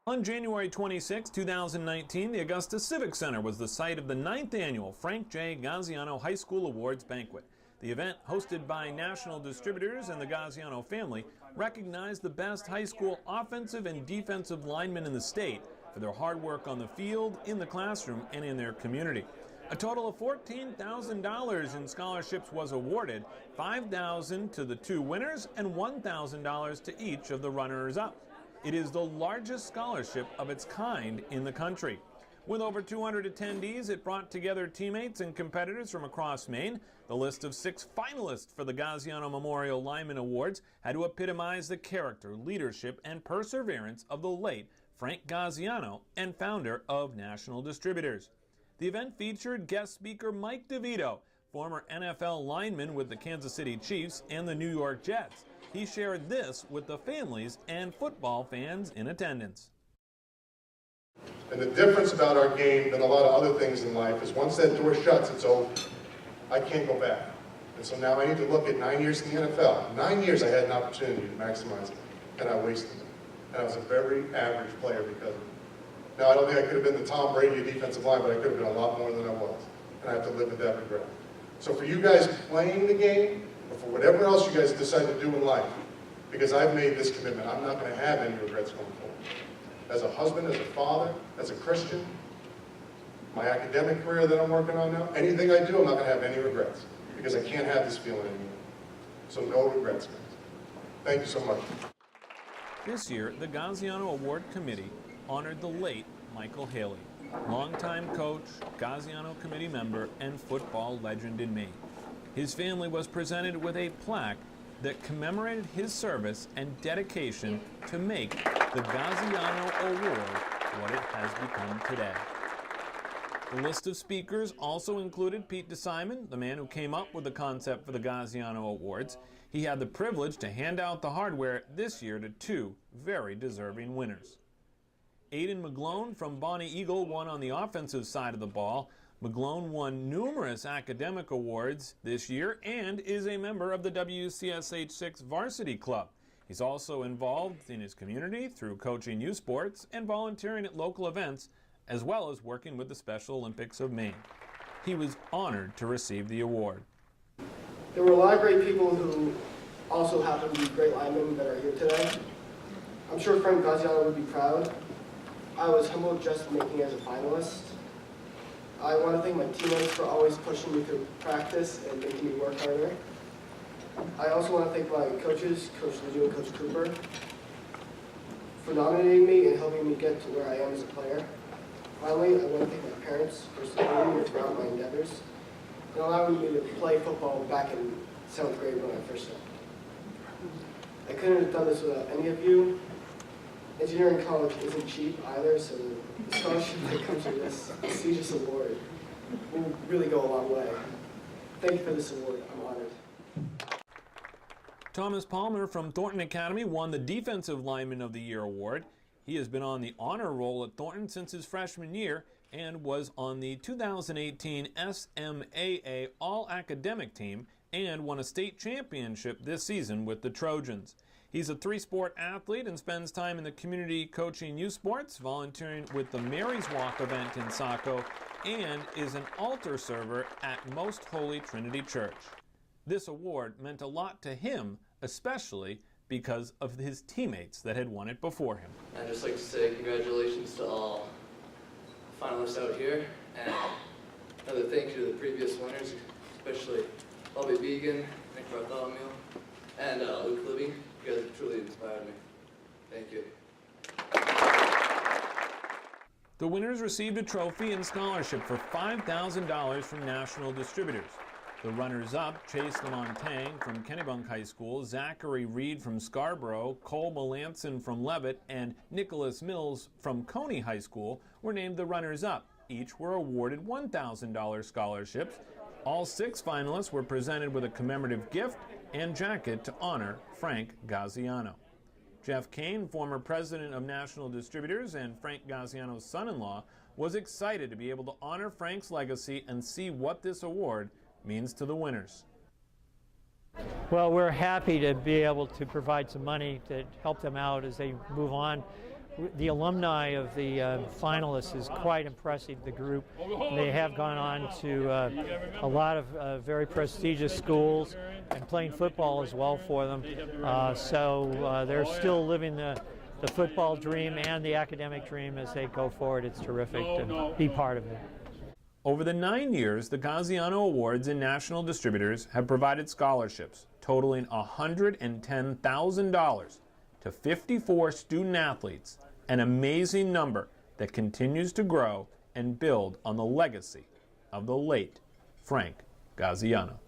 On January 26, 2019, the Augusta Civic Center was the site of the 9th annual Frank J. Gaziano High School Awards banquet. The event, hosted by national distributors and the Gaziano family, recognized the best high school offensive and defensive linemen in the state for their hard work on the field, in the classroom, and in their community. A total of $14,000 in scholarships was awarded, $5,000 to the two winners and $1,000 to each of the runners-up. It is the largest scholarship of its kind in the country. With over 200 attendees, it brought together teammates and competitors from across Maine. The list of 6 finalists for the Gaziano Memorial Lineman Awards had to epitomize the character, leadership, and perseverance of the late Frank Gaziano and founder of National Distributors. The event featured guest speaker Mike DeVito, former NFL lineman with the Kansas City Chiefs and the New York Jets. He shared this with the families and football fans in attendance. And the difference about our game than a lot of other things in life is once that door shuts, it's over. I can't go back. And so now I need to look at 9 years in the NFL. 9 years I had an opportunity to maximize it, and I wasted it. And I was a very average player because of it. Now, I don't think I could have been the Tom Brady of defensive line, but I could have been a lot more than I was. And I have to live with that regret. So for you guys playing the game, or for whatever else you guys decide to do in life, because I've made this commitment, I'm not going to have any regrets going forward. As a husband, as a father, as a Christian, my academic career that I'm working on now, anything I do, I'm not going to have any regrets, because I can't have this feeling anymore. So no regrets, guys. Thank you so much. This year, the Gaziano Award Committee honored the late Michael Haley, longtime coach, Gaziano Committee member, and football legend in Maine. His family was presented with a plaque that commemorated his service and dedication to make the Gaziano Award what it has become today. The list of speakers also included Pete DeSimon, the man who came up with the concept for the Gaziano Awards. He had the privilege to hand out the hardware this year to 2 very deserving winners. Aiden McGlone from Bonny Eagle won on the offensive side of the ball. McGlone won numerous academic awards this year and is a member of the WCSH6 Varsity Club. He's also involved in his community through coaching youth sports and volunteering at local events, as well as working with the Special Olympics of Maine. He was honored to receive the award. There were a lot of great people who also happen to be great linemen that are here today. I'm sure Frank Gaziano would be proud. I was humbled just making it as a finalist. I want to thank my teammates for always pushing me to practice and making me work harder. I also want to thank my coaches, Coach Ledoux and Coach Cooper, for nominating me and helping me get to where I am as a player. Finally, I want to thank my parents for supporting me throughout my endeavors and allowing me to play football back in 7th grade when I first started. I couldn't have done this without any of you. Engineering college isn't cheap either, so the scholarship that comes with this prestigious award will really go a long way. Thank you for this award. I'm honored. Thomas Palmer from Thornton Academy won the Defensive Lineman of the Year award. He has been on the honor roll at Thornton since his freshman year and was on the 2018 SMAA All-Academic team and won a state championship this season with the Trojans. He's a 3-sport athlete and spends time in the community coaching youth sports, volunteering with the Mary's Walk event in Saco, and is an altar server at Most Holy Trinity Church. This award meant a lot to him, especially because of his teammates that had won it before him. I'd just like to say congratulations to all finalists out here, and another thank you to the previous winners, especially Bobby Began, Nick Bartholomew, and Luke Libby. You guys have truly inspired me. Thank you. The winners received a trophy and scholarship for $5,000 from National Distributors. The runners-up, Chase Lamontagne from Kennebunk High School, Zachary Reed from Scarborough, Cole Melanson from Levitt, and Nicholas Mills from Coney High School were named the runners-up. Each were awarded $1,000 scholarships. All 6 finalists were presented with a commemorative gift and jacket to honor Frank Gaziano. Jeff Kane, former president of National Distributors and Frank Gaziano's son-in-law, was excited to be able to honor Frank's legacy and see what this award means to the winners. Well, we're happy to be able to provide some money to help them out as they move on. The alumni of the finalists is quite impressive, the group. They have gone on to a lot of very prestigious schools and playing football as well for them. So they're still living the football dream and the academic dream as they go forward. It's terrific to be part of it. Over the 9 years, the Gaziano Awards and national distributors have provided scholarships totaling $110,000 to 54 student athletes, an amazing number that continues to grow and build on the legacy of the late Frank Gaziano.